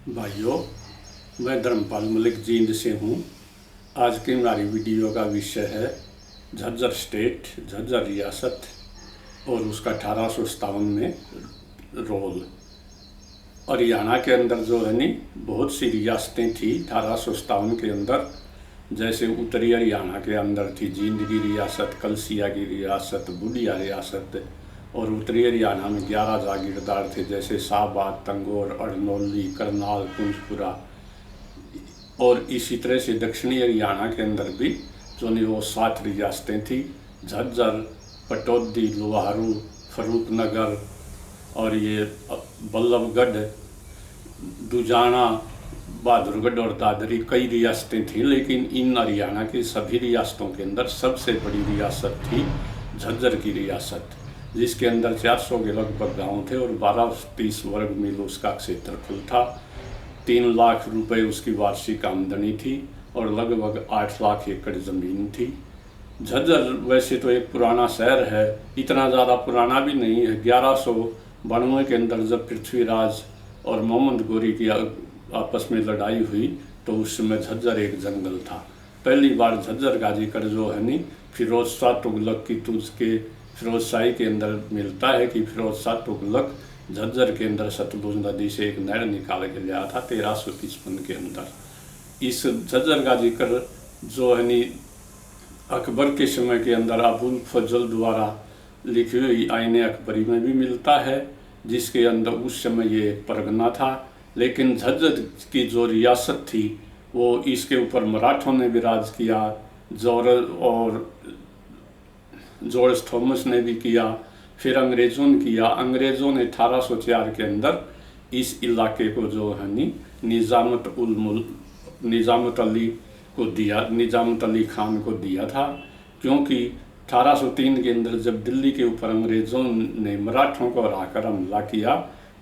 भाइयों, मैं धर्मपाल मलिक जींद से हूँ। आज की हमारी वीडियो का विषय है झज्जर स्टेट, झज्जर रियासत और उसका 1857 में रोल। हरियाणा के अंदर जो है नी बहुत सी रियासतें थी 1857 के अंदर। जैसे उत्तरी हरियाणा के अंदर थी जींद की रियासत, कलसिया की रियासत, बुढ़िया रियासत, और उत्तरी हरियाणा में 11 जागीरदार थे जैसे शाहबाद, तंगौर, अड़नौली, करनाल, कुंजपुरा। और इसी तरह से दक्षिणी हरियाणा के अंदर भी जो नहीं वो 7 रियासतें थी, झज्जर, पटौदी, लोहारू, फरूखनगर और ये बल्लभगढ़, दुजाना, बहादुरगढ़ और दादरी। कई रियासतें थीं, लेकिन इन हरियाणा की सभी रियासतों के अंदर सबसे बड़ी रियासत थी झज्जर की रियासत, जिसके अंदर 400 के लगभग गाँव थे और 1230 वर्ग मील उसका क्षेत्रफल था। 3 लाख रुपए उसकी वार्षिक आमदनी थी और लगभग 8 लाख एकड़ ज़मीन थी। झज्जर वैसे तो एक पुराना शहर है, इतना ज़्यादा पुराना भी नहीं है। 1192 के अंदर जब पृथ्वीराज और मोहम्मद गोरी की आपस में लड़ाई हुई तो उस समय झज्जर एक जंगल था। पहली बार झज्जर का जिक्र जो है नी फिरोज शाह तुगलक की तुझ के फिरोजशाही के अंदर मिलता है कि फिरोज शाह तुगलक झज्जर के अंदर सतलुज नदी से एक नहर निकाल के लिया था 1355 के अंदर। इस झज्जर का जिक्र जो है नी अकबर के समय के अंदर अबुल फजल द्वारा लिखी हुई आईने अकबरी में भी मिलता है, जिसके अंदर उस समय ये एक परगना था। लेकिन झज्जर की जो रियासत थी वो इसके ऊपर मराठों ने भी राज किया, जॉर्ज थॉमस ने भी किया, फिर अंग्रेज़ों ने किया। अंग्रेज़ों ने 1804 के अंदर इस इलाके को जो है नी निजामत अली खान को दिया था, क्योंकि 1803 के अंदर जब दिल्ली के ऊपर अंग्रेज़ों ने मराठों को हराकर हमला किया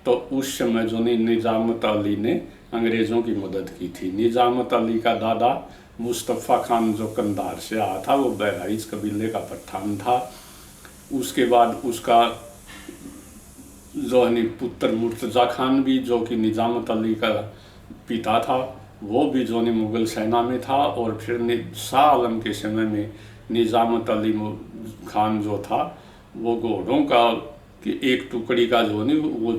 तो उस समय जो निजामत अली ने अंग्रेज़ों की मदद की थी। निजामत अली का दादा मुस्तफ़ा खान जो कंधार से आया था, वो बहराइच कबीले का पठान था। उसके बाद उसका जो है पुत्र मुर्तज़ा खान भी, जो कि निजामत अली का पिता था, वो भी जो मुग़ल सेना में था। और फिर शाह आलम के समय में निजामत अली खान जो था वो घोड़ों का एक टुकड़ी का जो वो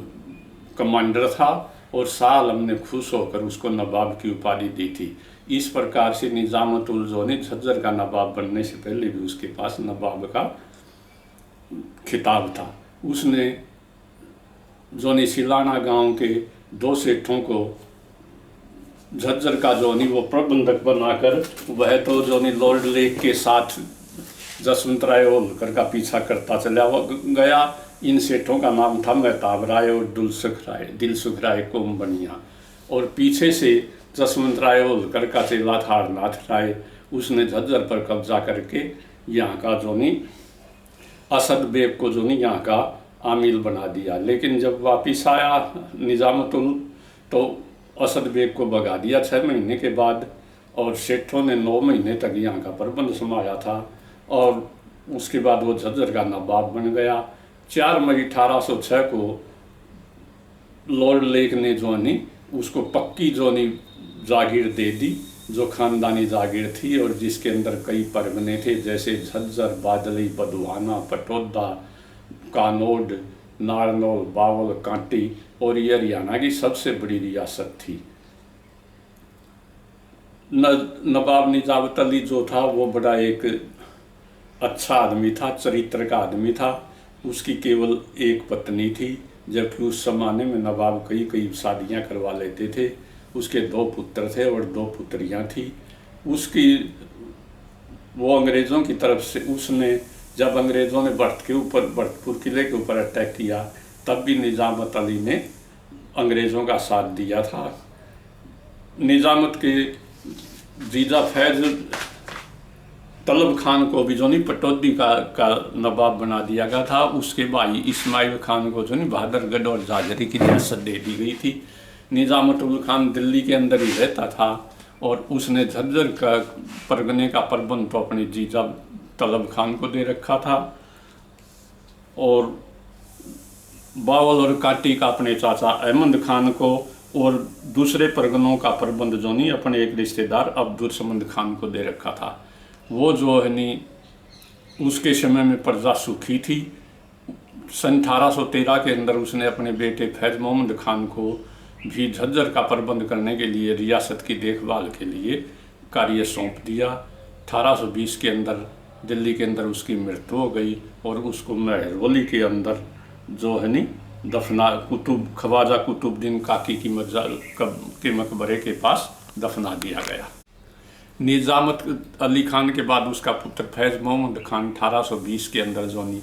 कमांडर था और शाह आलम ने खुश होकर उसको नवाब की उपाधि दी थी। इस प्रकार से निजामत उल जो झज्जर का नवाब बनने से पहले भी उसके पास नवाब का खिताब था। उसने जो सिलाना गांव के 2 सेठों को झज्जर का जो वो प्रबंधक बनाकर, वह तो जो लॉर्ड लेक के साथ जसवंत राय होलकर का पीछा करता चला गया। इन सेठों का नाम था मेहताब राय और दिलसुख राय कोम्बनिया। और पीछे से जसवंत राय होलकर का चेला था हरनाथ राय, उसने झज्जर पर कब्जा करके यहाँ का जो असद बेग को जो यहाँ का आमिल बना दिया। लेकिन जब वापिस आया निजामतुल तो असद बेग को भगा दिया 6 महीने के बाद, और सेठों ने 9 महीने तक यहाँ का प्रबंध संभाला था और उसके बाद वो झज्जर का नवाब बन गया। 4 मई 1806 को लॉर्ड लेक ने जो उसको पक्की जो जागीर दे दी, जो खानदानी जागीर थी और जिसके अंदर कई परगने थे जैसे झज्जर, बादली, बदवाना, पटौदा, कानौड, नारनौल, बावल, कांटी। और ये हरियाणा की सबसे बड़ी रियासत थी। नवाब निजामत अली जो था वो बड़ा एक अच्छा आदमी था, चरित्र का आदमी था। उसकी केवल एक पत्नी थी, जबकि उस ज़माने में नवाब कई शादियां करवा लेते थे। उसके 2 पुत्र थे और 2 पुत्रियां थी। वो अंग्रेज़ों की तरफ से उसने जब अंग्रेज़ों ने भरतपुर किले के ऊपर अटैक किया तब भी निजामत अली ने अंग्रेज़ों का साथ दिया था। निजामत के जीजा फैज तलब खान को भी जो पटौदी का नवाब बना दिया गया था। उसके भाई इस्माइल खान को जो बहादुरगढ़ और जाजरी की रियासत दे दी गई थी। निजामत उल खान दिल्ली के अंदर ही रहता था और उसने झज्जर का परगने का प्रबंध तो अपने जीजा तलब खान को दे रखा था और बावल और काटी का अपने चाचा अहमद खान को और दूसरे परगनों का प्रबंध जो नहीं अपने एक रिश्तेदार अब्दुलसमद खान को दे रखा था। वो जो है नी उसके समय में प्रजा सुखी थी। सन 1813 के अंदर उसने अपने बेटे फैज मोहम्मद खान को भी झज्जर का प्रबंध करने के लिए रियासत की देखभाल के लिए कार्य सौंप दिया। 1820 के अंदर दिल्ली के अंदर उसकी मृत्यु हो गई और उसको मेहरौली के अंदर जो है नी दफना ख्वाजा कुतुबुद्दीन काकी के मकबरे के पास दफना दिया गया। निजामत अली खान के बाद उसका पुत्र फैज मोहम्मद खान 1820 के अंदर जो नी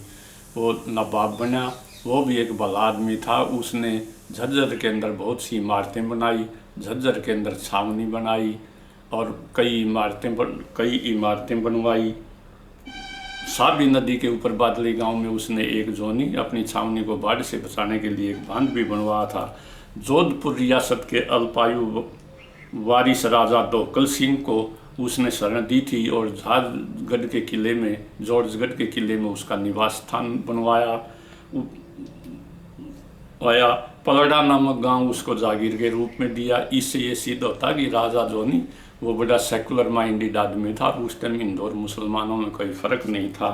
वो नवाब बना। वो भी एक भला आदमी था। उसने झज्जर के अंदर बहुत सी इमारतें बनाई, झज्जर के अंदर छावनी बनाई और कई इमारतें बनवाई। साबी नदी के ऊपर बादली गांव में उसने एक जोनी अपनी छावनी को बाढ़ से बचाने के लिए एक बांध भी बनवाया था। जोधपुर रियासत के अल्पायु वारिस राजा दोकल सिंह को उसने शरण दी थी और जॉर्जगढ़ के किले में उसका निवास स्थान बनवाया। पलड़ा नामक गांव उसको जागीर के रूप में दिया। इससे ये सिद्ध होता कि राजा जो नहीं वो बड़ा सेकुलर माइंडेड आदमी था। उस टाइम हिंदू और मुसलमानों में कोई फर्क नहीं था।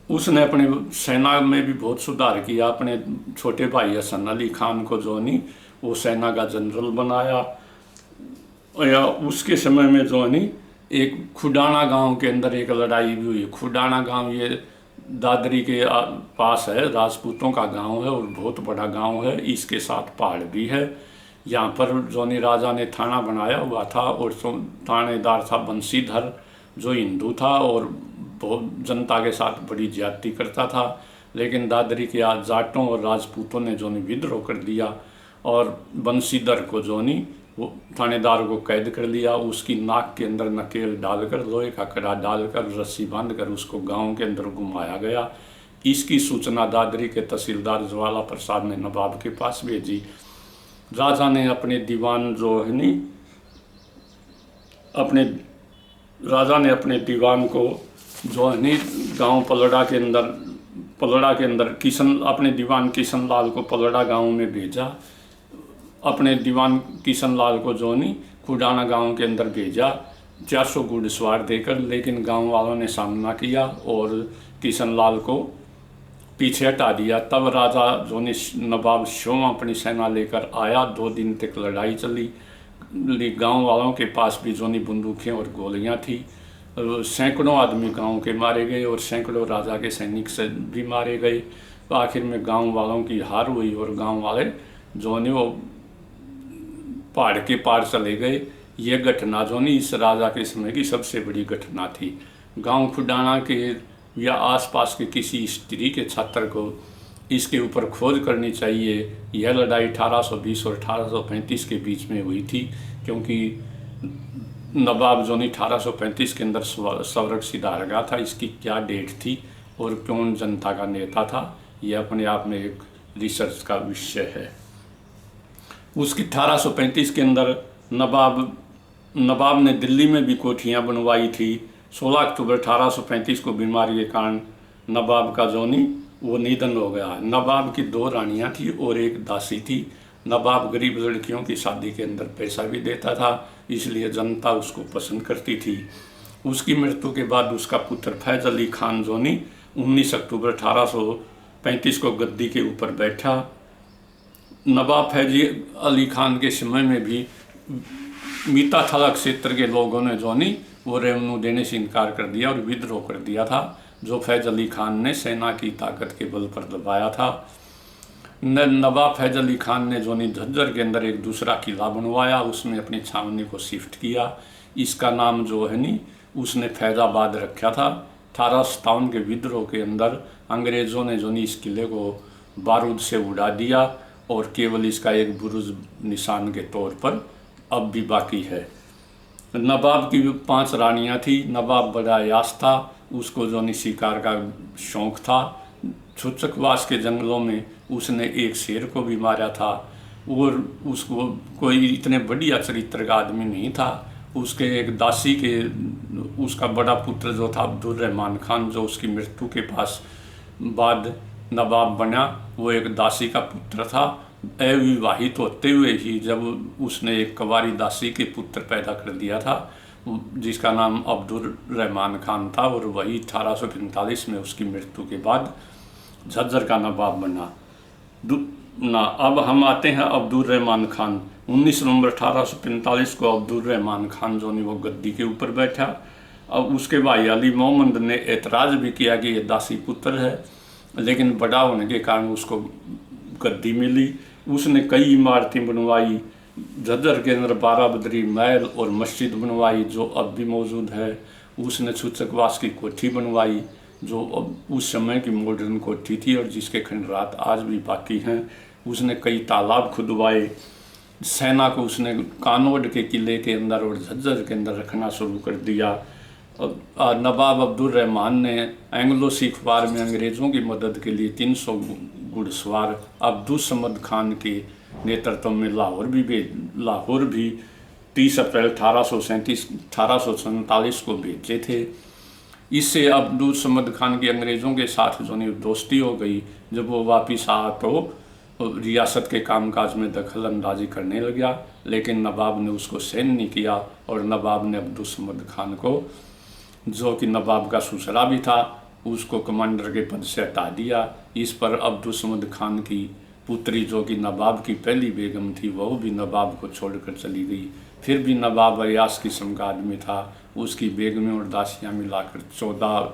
उसने अपने सेना में भी बहुत सुधार किया। अपने छोटे भाई हसन अली खान को जो नहीं वो सेना का जनरल बनाया। या उसके समय में जो नहीं एक खुडाना गांव के अंदर एक लड़ाई भी हुई। खुडाना गांव ये दादरी के पास है, राजपूतों का गांव है और बहुत बड़ा गांव है। इसके साथ पहाड़ भी है। यहाँ पर जोनी राजा ने थाना बनाया हुआ था और थानेदार था बंशीधर जो हिंदू था और बहुत जनता के साथ बड़ी ज्यादती करता था। लेकिन दादरी के जाटों और राजपूतों ने जोनी विद्रोह कर दिया और बंशीधर को जोनी वो थानेदार को कैद कर लिया। उसकी नाक के अंदर नकेल डालकर लोहे का कड़ा डालकर रस्सी बांधकर उसको गांव के अंदर घुमाया गया। इसकी सूचना दादरी के तहसीलदार ज्वाला प्रसाद ने नवाब के पास भेजी। राजा ने अपने दीवान दीवान को जो है नी गाँव पलड़ा के अंदर अपने दीवान किशन लाल को पलड़ा गांव में भेजा। अपने दीवान किशन लाल को जो नहीं खुडाना गांव के अंदर भेजा 400 घुड़सवार देकर। लेकिन गांव वालों ने सामना किया और किशन लाल को पीछे हटा दिया। तब राजा जो नवाब शोम अपनी सेना लेकर आया। 2 दिन तक लड़ाई चली। गांव वालों के पास भी जोनी बंदूकें और गोलियां थी। सैकड़ों आदमी गांव के मारे गए और सैकड़ों राजा के सैनिक से भी मारे गए। तो आखिर में गांव वालों की हार हुई और गांव वाले जो ने वो पहाड़ के पार चले गए। ये घटना जो नहीं इस राजा के समय की सबसे बड़ी घटना थी। गांव खुडाना के या आसपास के किसी स्त्री के छात्र को इसके ऊपर खोज करनी चाहिए। यह लड़ाई 1820 और 1835 के बीच में हुई थी, क्योंकि नवाब जो नहीं 1835 के अंदर स्वर्ग सिधार गया था। इसकी क्या डेट थी और कौन जनता का नेता था, यह अपने आप में एक रिसर्च का विषय है। उसकी 1835 के अंदर नवाब ने दिल्ली में भी कोठियाँ बनवाई थी। 16 अक्टूबर 1835 को बीमारी के कारण नवाब का जोनी वो निधन हो गया। नवाब की 2 रानियाँ थी और एक दासी थी। नवाब गरीब लड़कियों की शादी के अंदर पैसा भी देता था, इसलिए जनता उसको पसंद करती थी। उसकी मृत्यु के बाद उसका पुत्र फैज अली खान जोनी 19 अक्टूबर 1835 को गद्दी के ऊपर बैठा। नवाब फैज अली खान के समय में भी मीता थला क्षेत्र के लोगों ने जोनी वो रेवन्यू देने से इनकार कर दिया और विद्रोह कर दिया था, जो फैज अली खान ने सेना की ताकत के बल पर दबाया था। नवाब फैज अली खान ने जोनी झज्जर के अंदर एक दूसरा किला बनवाया, उसमें अपनी छावनी को शिफ्ट किया। इसका नाम जो है नी उसने फैजाबाद रखा था। 1857 के विद्रोह के अंदर अंग्रेज़ों ने जोनी इस किले को बारूद से उड़ा दिया और केवल इसका एक बुरुज निशान के तौर पर अब भी बाकी है। नवाब की 5 रानियां थी। नवाब बड़ा यास था, उसको जोनी शिकार का शौक़ था। छुचकवास के जंगलों में उसने एक शेर को भी मारा था और उसको कोई इतने बढ़िया चरित्र का आदमी नहीं था। उसके एक दासी के उसका बड़ा पुत्र जो था अब्दुल रहमान खान, जो उसकी मृत्यु के बाद नवाब बना, वो एक दासी का पुत्र था अविवाहित होते हुए ही जब उसने एक कवारी दासी के पुत्र पैदा कर दिया था जिसका नाम अब्दुल रहमान खान था, और वही 1845 में उसकी मृत्यु के बाद झज्जर का नवाब बना। अब हम आते हैं अब्दुल रहमान खान। 19 नवंबर 1845 को अब्दुल रहमान खान जो वो गद्दी के ऊपर बैठा। अब उसके भाई अली मोहम्मद ने एतराज़ भी किया कि ये दासी पुत्र है, लेकिन बड़ा होने के कारण उसको गद्दी मिली। उसने कई इमारतें बनवाई, झज्जर के अंदर 12 बदरी महल और मस्जिद बनवाई जो अब भी मौजूद है। उसने सूचकवास की कोठी बनवाई जो अब उस समय की मॉडर्न कोठी थी और जिसके खंडरात आज भी बाकी हैं। उसने कई तालाब खुदवाए। सेना को उसने कानोड के किले के अंदर और झज्जर के अंदर रखना शुरू कर दिया। नवाब अब्दुल रहमान ने एंग्लो सिख वार में अंग्रेज़ों की मदद के लिए 300 घुड़सवार अब्दुल समद खान के नेतृत्व में लाहौर भी 30 अप्रैल 1847 को भेजे थे। इससे अब्दुल समद खान की अंग्रेज़ों के साथ जो दोस्ती हो गई। जब वो वापस आया तो रियासत के कामकाज में दखल अंदाजी करने लगा, लेकिन नवाब ने उसको सहन नहीं किया और नवाब ने अब्दुल समद खान को, जो कि नवाब का ससुरा भी था, उसको कमांडर के पद से हटा दिया। इस पर अब्दुल समद खान की पुत्री जो कि नवाब की पहली बेगम थी वह भी नवाब को छोड़कर चली गई। फिर भी नवाब अयास की समगाद में था। उसकी बेगमें और दासियाँ मिलाकर 14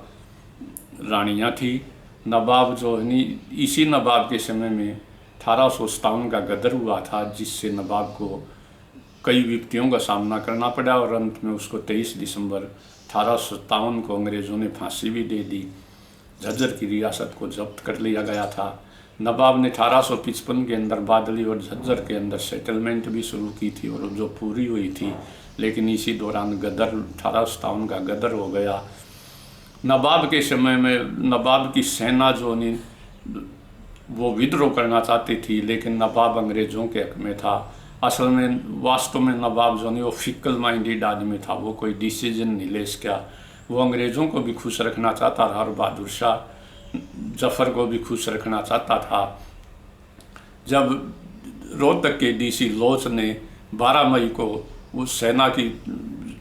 रानियाँ थी। नवाब जो है इसी नवाब के समय में 1857 का गदर हुआ था, जिससे नवाब को कई विपत्तियों का सामना करना पड़ा और अंत में उसको 23 दिसंबर 1857 को अंग्रेज़ों ने फांसी भी दे दी। झज्जर की रियासत को जब्त कर लिया गया था। नवाब ने 1855 के अंदर बादली और झज्जर के अंदर सेटलमेंट भी शुरू की थी और जो पूरी हुई थी, लेकिन इसी दौरान गदर 1857 का गदर हो गया। नवाब के समय में नवाब की सेना जो नहीं वो विद्रोह करना चाहती थी, लेकिन नवाब अंग्रेज़ों के हक में था। असल में वास्तव में नवाब जो नहीं वो फिकल माइंडेड आदमी था, वो कोई डिसीजन नहीं ले सका। वो अंग्रेज़ों को भी खुश रखना चाहता था और बहादुर शाह जफ़र को भी खुश रखना चाहता था। जब रोहतक के डीसी लोच ने 12 मई को उस सेना की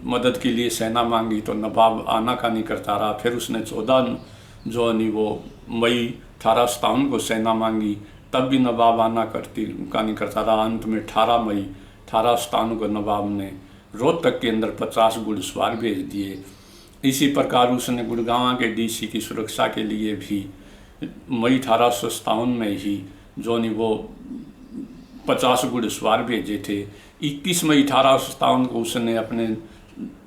मदद के लिए सेना मांगी तो नवाब आनाकानी करता रहा। फिर उसने 14 जो नहीं वो मई 1857 को सेना मांगी, तब भी नवाब आनाकानी करता रहा। अंत में 18 मई 1857 को नवाब ने रोहतक के अंदर 50 घुड़सवार भेज दिए। इसी प्रकार उसने गुड़गांव के डीसी की सुरक्षा के लिए भी मई 1857 में ही जो नहीं वो 50 घुड़सवार भेजे थे। 21 मई 1857 को उसने अपने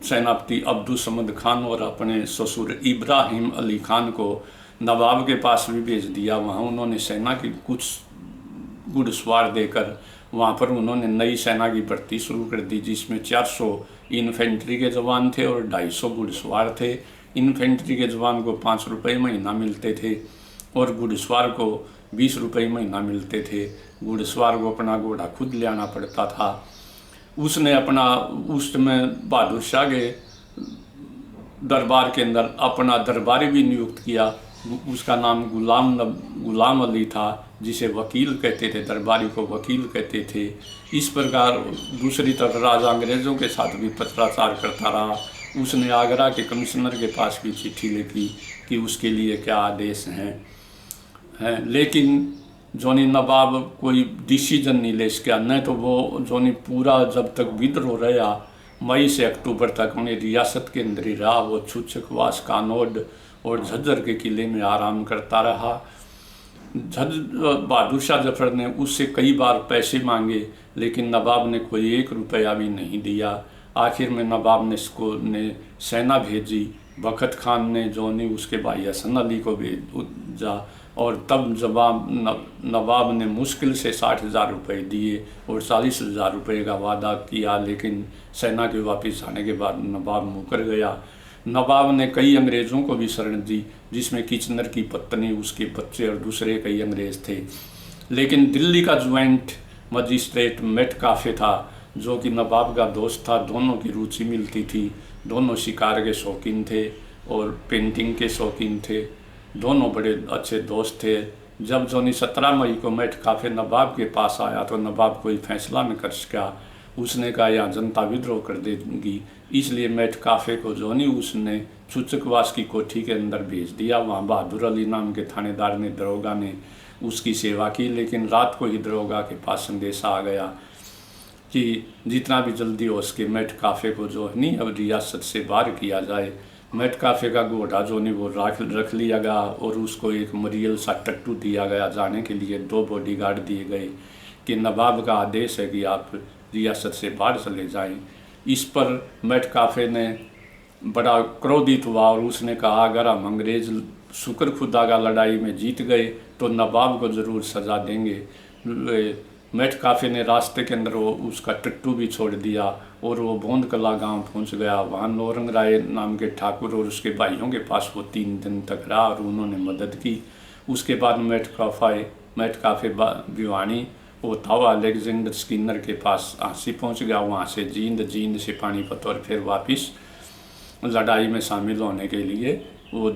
सेनापति अब्दुल समद खान और अपने ससुर इब्राहिम अली खान को नवाब के पास भी भेज दिया। वहाँ उन्होंने सेना की कुछ घुड़सवार देकर वहाँ पर उन्होंने नई सेना की भर्ती शुरू कर दी, जिसमें 400 इन्फेंट्री के जवान थे और 250 घुड़सवार थे। इन्फेंट्री के जवान को 5 रुपये महीना मिलते थे और घुड़सवार को 20 रुपये महीना मिलते थे। घुड़सवार को अपना घोड़ा खुद ले आना पड़ता था। उसने अपना उस समय बहादुर शाह के दरबार के अंदर अपना दरबारी भी नियुक्त किया। उसका नाम गुलाम अली था, जिसे वकील कहते थे, दरबारी को वकील कहते थे। इस प्रकार दूसरी तरफ राजा अंग्रेज़ों के साथ भी पत्राचार करता रहा। उसने आगरा के कमिश्नर के पास भी चिट्ठी लिखी कि उसके लिए क्या आदेश हैं, लेकिन जोनी नवाब कोई डिसीजन नहीं ले सका। नहीं तो वो जोनी पूरा जब तक विद्रोह रहा मई से अक्टूबर तक उन्हें रियासत के अंदर ही रहा। वो छूछकवास, कानोड और झज्जर के किले में आराम करता रहा। बहादुर शाह जफर ने उससे कई बार पैसे मांगे, लेकिन नवाब ने कोई 1 रुपया भी नहीं दिया। आखिर में नवाब ने इसको सेना भेजी। बखत खान ने जोनी उसके भाई हसन अली को भेजा और तब नवाब ने मुश्किल से 60,000 रुपये दिए और 40,000 रुपये का वादा किया, लेकिन सेना के वापस आने के बाद नवाब मुकर गया। नवाब ने कई अंग्रेज़ों को भी शरण दी, जिसमें किचनर की पत्नी, उसके बच्चे और दूसरे कई अंग्रेज़ थे। लेकिन दिल्ली का ज्वाइंट मजिस्ट्रेट मेटकाफे था, जो कि नवाब का दोस्त था। दोनों की रुचि मिलती थी, दोनों शिकार के शौकीन थे और पेंटिंग के शौकीन थे। दोनों बड़े अच्छे दोस्त थे। जब जोनी 17 मई को मेट काफे नवाब के पास आया तो नवाब कोई फैसला न कर सका। उसने कहा यहाँ जनता विद्रोह कर देगी, इसलिए मेट काफे को जोनी उसने चूचकवास की कोठी के अंदर भेज दिया। वहाँ बहादुर अली नाम के थानेदार ने, दरोगा ने उसकी सेवा की। लेकिन रात को ही दरोगा के पास संदेशा आ गया कि जितना भी जल्दी हो सके मेट काफे को जो है नहीं अब रियासत से बाहर किया जाए। मेट काफे का घोड़ा जो नहीं वो रख लिया गया और उसको एक मरियल सा टट्टू दिया गया। जाने के लिए 2 बॉडीगार्ड दिए गए कि नवाब का आदेश है कि आप रियासत से बाहर चले जाएं। इस पर मेट काफे ने बड़ा क्रोधित हुआ और उसने कहा अगर हम अंग्रेज शुक्र खुदा का लड़ाई में जीत गए तो नवाब को ज़रूर सज़ा देंगे। मेट काफे ने रास्ते के अंदर वो उसका टट्टू भी छोड़ दिया और वो बोंद कला गांव पहुंच गया। वहाँ नौरंग राय नाम के ठाकुर और उसके भाइयों के पास वो 3 दिन तक रहा और उन्होंने मदद की। उसके बाद मेट काफे भिवानी वो था अलेक्जेंडर स्किनर के पास हाँसी पहुंच गया। वहाँ से जींद से पानीपत और फिर वापस लड़ाई में शामिल होने के लिए वो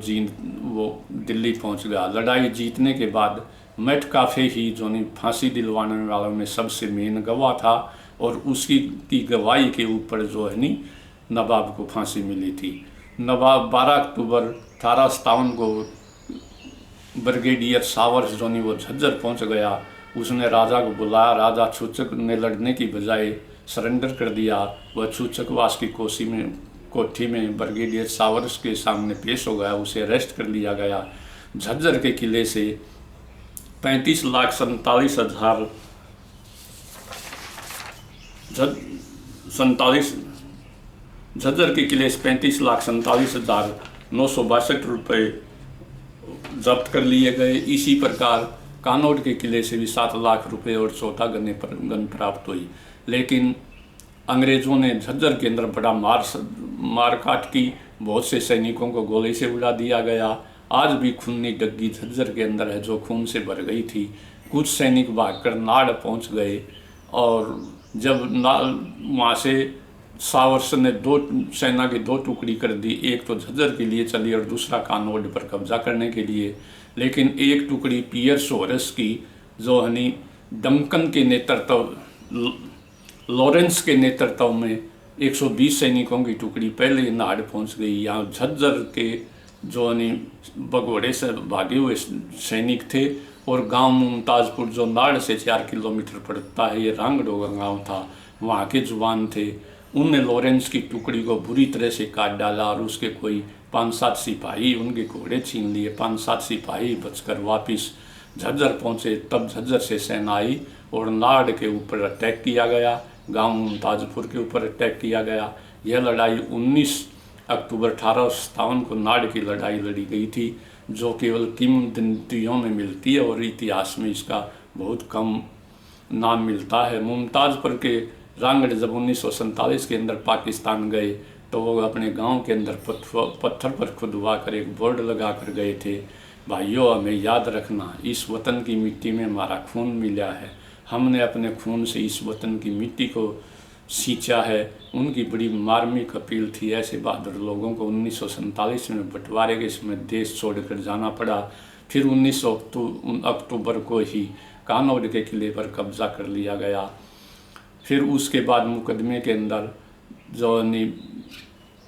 दिल्ली पहुंच गया। लड़ाई जीतने के बाद मेट काफे ही जो नहीं फांसी दिलवाने वालों में सबसे मेन गवाह था और उसकी गवाही के ऊपर जो है नहीं नवाब को फांसी मिली थी। नवाब 12 अक्टूबर 1857 को ब्रिगेडियर सावर्स जो नहीं वो झज्जर पहुंच गया। उसने राजा को बुलाया। राजा चूचक ने लड़ने की बजाय सरेंडर कर दिया। वह चूचकवास की कोठी में ब्रिगेडियर सावर्स के सामने पेश हो गया। उसे अरेस्ट कर लिया गया। झज्जर के किले से 35,47,000 झज्जर के किले से 35,47,962 रुपये जब्त कर लिए गए। इसी प्रकार कानौड़ के किले से भी 7 लाख रुपए और 14 गन प्राप्त हुई। लेकिन अंग्रेज़ों ने झज्जर के अंदर बड़ा मारकाट की। बहुत से सैनिकों को गोली से उड़ा दिया गया। आज भी खूनी डग्गी झज्जर के अंदर है जो खून से भर गई थी। कुछ सैनिक भागकर नाड़ पहुंच गए और जब वहाँ से सावर्स ने सेना की 2 टुकड़ी कर दी। एक तो झज्जर के लिए चली और दूसरा कानौड़ पर कब्जा करने के लिए। लेकिन एक टुकड़ी पियर्स होरस की जो हनी डंकन के नेतृत्व लॉरेंस के नेतृत्व में 120 सैनिकों की टुकड़ी पहले ही नाड़ पहुंच गई। यहाँ झज्जर के जो भगोड़े से भागे हुए सैनिक थे और गांव मुमताजपुर जो नाड़ से 4 किलोमीटर पड़ता है, ये रांगड़ो का गाँव था, वहाँ के जुबान थे। उनने लॉरेंस की टुकड़ी को बुरी तरह से काट डाला और उसके कोई 5-7 सिपाही उनके घोड़े छीन लिए। 5-7 सिपाही बचकर वापस झज्जर पहुँचे। तब झज्जर से सेना आई और नाड़ के ऊपर अटैक किया गया। गांव मुमताजपुर के ऊपर अटैक किया गया। यह लड़ाई 19 अक्टूबर 1857 को नाड़ की लड़ाई लड़ी गई थी, जो केवल किंवदंतियों में मिलती है और इतिहास में इसका बहुत कम नाम मिलता है। मुमताजपुर के रांगड़ जब 1947 के अंदर पाकिस्तान गए तो वो अपने गांव के अंदर पत्थर पर खुदवा कर एक बोर्ड लगा कर गए थे, भाइयों हमें याद रखना इस वतन की मिट्टी में हमारा खून मिला है, हमने अपने खून से इस वतन की मिट्टी को सींचा है। उनकी बड़ी मार्मिक अपील थी। ऐसे बहादुर लोगों को 1947 में बंटवारे के समय देश छोड़कर जाना पड़ा। फिर 19 अक्टूबर को ही कानौड़ के किले पर कब्जा कर लिया गया। फिर उसके बाद मुकदमे के अंदर जो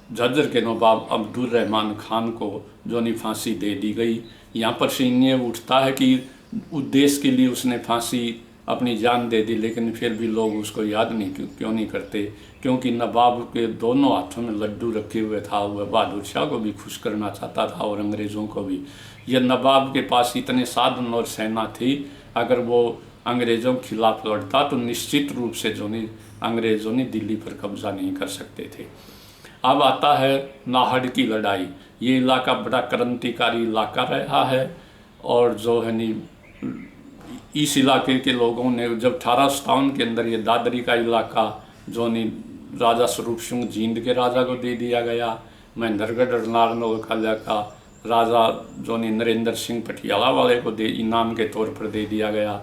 झज्जर के नवाब अब्दुल रहमान खान को जो फांसी दे दी गई। यहाँ पर से ये उठता है कि उद्देश्य के लिए उसने फांसी अपनी जान दे दी, लेकिन फिर भी लोग उसको याद क्यों नहीं करते, क्योंकि नवाब के दोनों हाथों में लड्डू रखे हुए था। वह बहादुर शाह को भी खुश करना चाहता था और अंग्रेज़ों को भी। यह नवाब के पास इतने साधन और सेना थी, अगर वो अंग्रेज़ों के खिलाफ लड़ता तो निश्चित रूप से अंग्रेज़ों ने दिल्ली पर कब्जा नहीं कर सकते थे। अब आता है नाहड़ की लड़ाई। ये इलाका बड़ा क्रांतिकारी इलाका रहा है और जो है इस इलाके के लोगों ने जब 1857 के अंदर ये दादरी का इलाका जो राजा स्वरूप सिंह जींद के राजा को दे दिया गया। महेंद्रगढ़ और नारनौल का इलाका राजा जो नरेंद्र सिंह पटियाला वाले को इनाम के तौर पर दे दिया गया।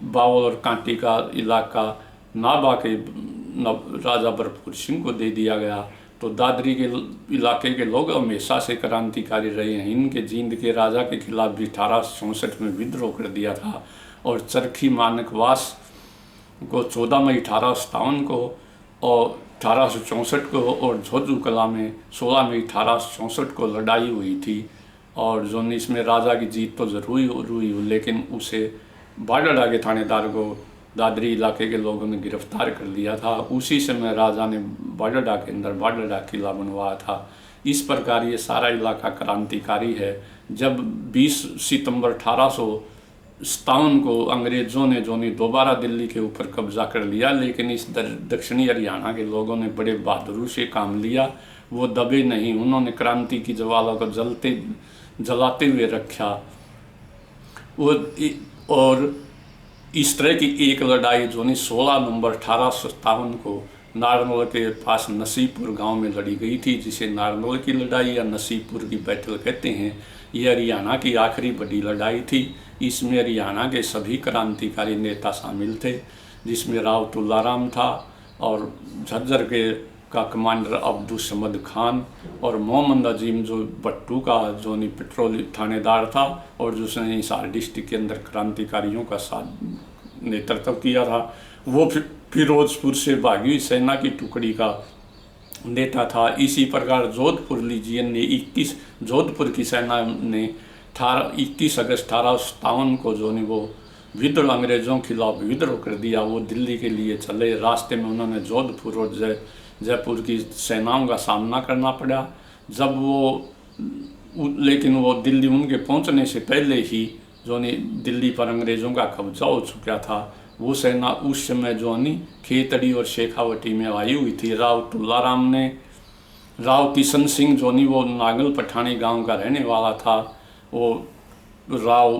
बावल और कांटी का इलाका नाभा के राजा भरपूर सिंह को दे दिया गया। तो तो दादरी के इलाके के लोग हमेशा से क्रांतिकारी रहे हैं। इनके जींद के राजा के खिलाफ भी 1864 में विद्रोह कर दिया था और चरखी मानकवास को 14 मई 1857 को और 1864 को और झोजू कला में 16 मई 1864 को लड़ाई हुई थी। और जो इसमें राजा की जीत तो ज़रूर हुई, लेकिन उसे बाडड़ा के थानेदार को दादरी इलाके के लोगों ने गिरफ्तार कर लिया था। उसी समय राजा ने बाडड़ा के अंदर बाडड़ा किला बनवाया था। इस प्रकार ये सारा इलाका क्रांतिकारी है। जब 20 सितंबर 1857 को अंग्रेज़ों ने दोबारा दिल्ली के ऊपर कब्जा कर लिया, लेकिन इस दक्षिणी हरियाणा के लोगों ने बड़े बहादुरी से काम लिया। वो दबे नहीं, उन्होंने क्रांति की ज्वाला को जलाते हुए रखा। और इस तरह की एक लड़ाई 16 नवंबर 1857 को नारनौल के पास नसीबपुर गांव में लड़ी गई थी, जिसे नारनौल की लड़ाई या नसीबपुर की बैटल कहते हैं। यह हरियाणा की आखिरी बड़ी लड़ाई थी। इसमें हरियाणा के सभी क्रांतिकारी नेता शामिल थे, जिसमें राव तुलाराम था और झज्जर का कमांडर अब्दुल समद खान और मोहम्मद अजीम जो भट्टू का पेट्रोल थानेदार था और जिसने हिसार डिस्ट्रिक्ट के अंदर क्रांतिकारियों का साथ नेतृत्व किया था। वो फिरोजपुर से भागी हुई सेना की टुकड़ी का नेता था। इसी प्रकार जोधपुर लीजियन ने 21 जोधपुर की सेना ने 21 अगस्त 1857 को वो विद्रोह अंग्रेज़ों के खिलाफ विद्रोह कर दिया। वो दिल्ली के लिए चले। रास्ते में उन्होंने जोधपुर और जयपुर की सेनाओं का सामना करना पड़ा। लेकिन वो दिल्ली उनके पहुंचने से पहले ही दिल्ली पर अंग्रेज़ों का कब्जा हो चुका था। वो सेना उस समय खेतड़ी और शेखावटी में आई हुई थी। राव किशन सिंह वो नागल पठानी गांव का रहने वाला था। वो राव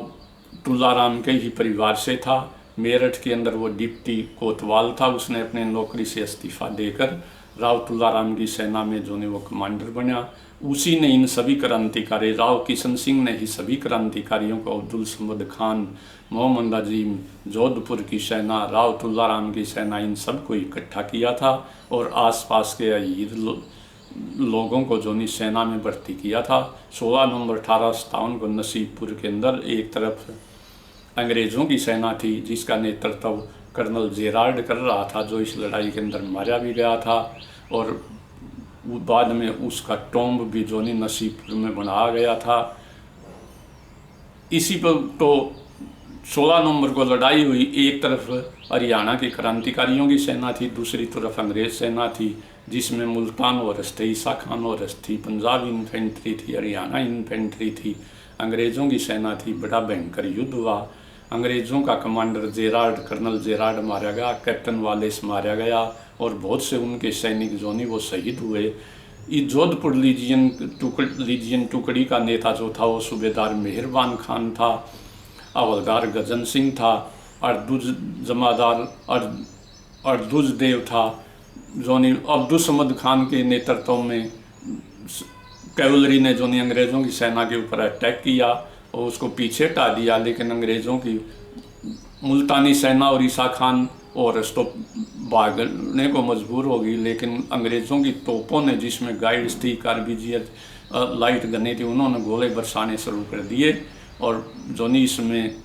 तुलाराम के ही परिवार से था। मेरठ के अंदर वो डिप्टी कोतवाल था। उसने अपने नौकरी से इस्तीफा देकर राव तुलाराम की सेना में वो कमांडर बना। उसी ने इन सभी क्रांतिकारी, राव किशन सिंह ने ही सभी क्रांतिकारियों को अब्दुल समद खान, मोहम्मद अजीम, जोधपुर की सेना, राव तुलाराम की सेना, इन सबको इकट्ठा किया था और आसपास के अहीर लोगों को सेना में भर्ती किया था। 16 नवंबर 1857 को नसीबपुर के अंदर एक तरफ अंग्रेज़ों की सेना थी, जिसका नेतृत्व कर्नल जेरार्ड कर रहा था, जो इस लड़ाई के अंदर मारा भी गया था। और बाद में उसका टॉम्ब भी नसीबपुर में बनाया गया था। इसी पर तो 16 नवंबर को लड़ाई हुई। एक तरफ हरियाणा के क्रांतिकारियों की सेना थी, दूसरी तरफ अंग्रेज़ सेना थी, जिसमें मुल्तान और ईसा खान और थी, पंजाब इन्फेंट्री थी, हरियाणा इन्फेंट्री थी, अंग्रेज़ों की सेना थी। बड़ा भयंकर युद्ध हुआ। अंग्रेज़ों का कमांडर कर्नल जेरार्ड मारा गया, कैप्टन वालेस मारा गया और बहुत से उनके सैनिक वो शहीद हुए। इस जोधपुर लीजियन टुकड़ी का नेता था वो सूबेदार मेहरबान खान था, हवलदार गजन सिंह था, जमादार अर्दुज देव था। अब्दुल समद खान के नेतृत्व में कैवलरी ने अंग्रेज़ों की सेना के ऊपर अटैक किया और उसको पीछे हटा दिया। लेकिन अंग्रेज़ों की मुल्तानी सेना और ईसा खान और तो भागने को मजबूर हो गई। लेकिन अंग्रेज़ों की तोपों ने, जिसमें गाइड्स थी, कार्बिजियर लाइट गनें थी, उन्होंने गोले बरसाने शुरू कर दिए और इसमें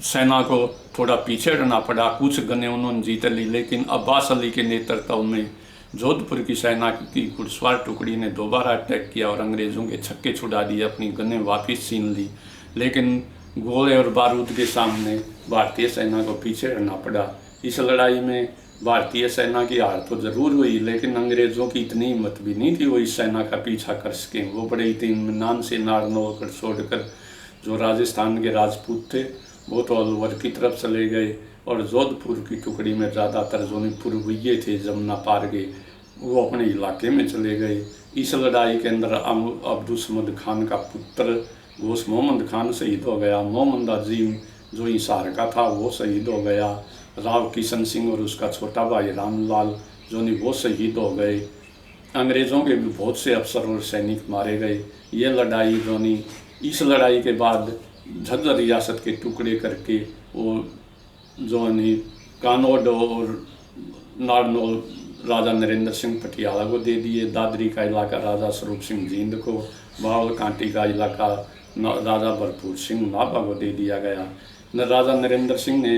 सेना को थोड़ा पीछे हटना पड़ा। कुछ गनें उन्होंने जीत ली, लेकिन अब्बास अली के नेतृत्व में जोधपुर की सेना की घुड़सवार टुकड़ी ने दोबारा अटैक किया और अंग्रेज़ों के छक्के छुड़ा दिए, अपनी गनें वापस छीन ली। लेकिन गोले और बारूद के सामने भारतीय सेना को पीछे हटना पड़ा। इस लड़ाई में भारतीय सेना की हार तो ज़रूर हुई, लेकिन अंग्रेज़ों की इतनी हिम्मत भी नहीं थी वो इस सेना का पीछा कर सकें। वो बड़े इत्मीनान से नारनौल कर छोड़कर जो राजस्थान के राजपूत थे वो तो अलवर की तरफ चले गए और जोधपुर की टुकड़ी में ज़्यादातर पूर्वीय थे, जमुना पार के, वो अपने इलाके में चले गए। इस लड़ाई के अंदर अब्दुल समद खान का पुत्र घोष मोहम्मद खान शहीद हो गया। मोहम्मद अजीम जो हिसार का था वो शहीद हो गया। राव किशन सिंह और उसका छोटा भाई रामलाल वो शहीद हो गए। अंग्रेज़ों के भी बहुत से अफसर और सैनिक मारे गए। ये लड़ाई इस लड़ाई के बाद झज्जर रियासत के टुकड़े करके वो कानौड और नारनौल राजा नरेंद्र सिंह पटियाला को दे दिए, दादरी का इलाका राजा स्वरूप सिंह जींद को, बावलकांटी का इलाका राजा भरपूर सिंह नाभा को दे दिया गया। राजा नरेंद्र सिंह ने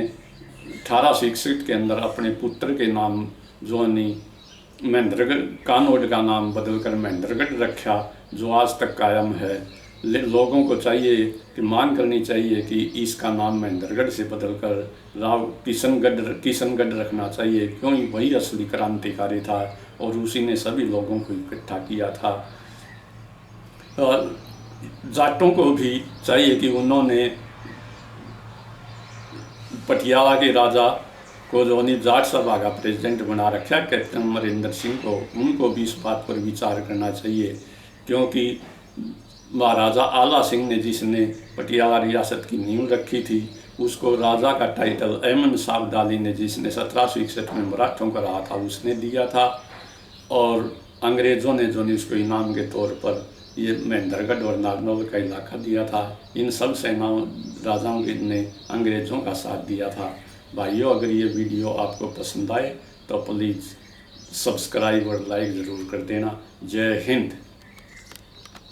1861 के अंदर अपने पुत्र के नाम जो महेंद्रगढ़, कानोड का नाम बदलकर महेंद्रगढ़ रखा, जो आज तक कायम है। लोगों को चाहिए कि मांग करनी चाहिए कि इसका नाम महेंद्रगढ़ से बदलकर राव किशनगढ़ रखना चाहिए, क्योंकि वही असली क्रांतिकारी था और उसी ने सभी लोगों को इकट्ठा किया था। और जाटों को भी चाहिए कि उन्होंने पटियाला के राजा को जो जाट सभा का प्रेसिडेंट बना रखा कैप्टन अमरिंदर सिंह को, उनको भी इस बात पर विचार करना चाहिए, क्योंकि महाराजा आला सिंह ने जिसने पटियाला रियासत की नींव रखी थी, उसको राजा का टाइटल अहमद शाह अब्दाली ने, जिसने 1761 में मराठों को रहा था, उसने दिया था। और अंग्रेज़ों ने जो उसको इनाम के तौर पर ये महेंद्रगढ़ और नागनौल का इलाका दिया था। इन सब सेनाओं राजाओं ने अंग्रेज़ों का साथ दिया था। भाइयों, अगर ये वीडियो आपको पसंद आए तो प्लीज़ सब्सक्राइब और लाइक ज़रूर कर देना। जय हिंद।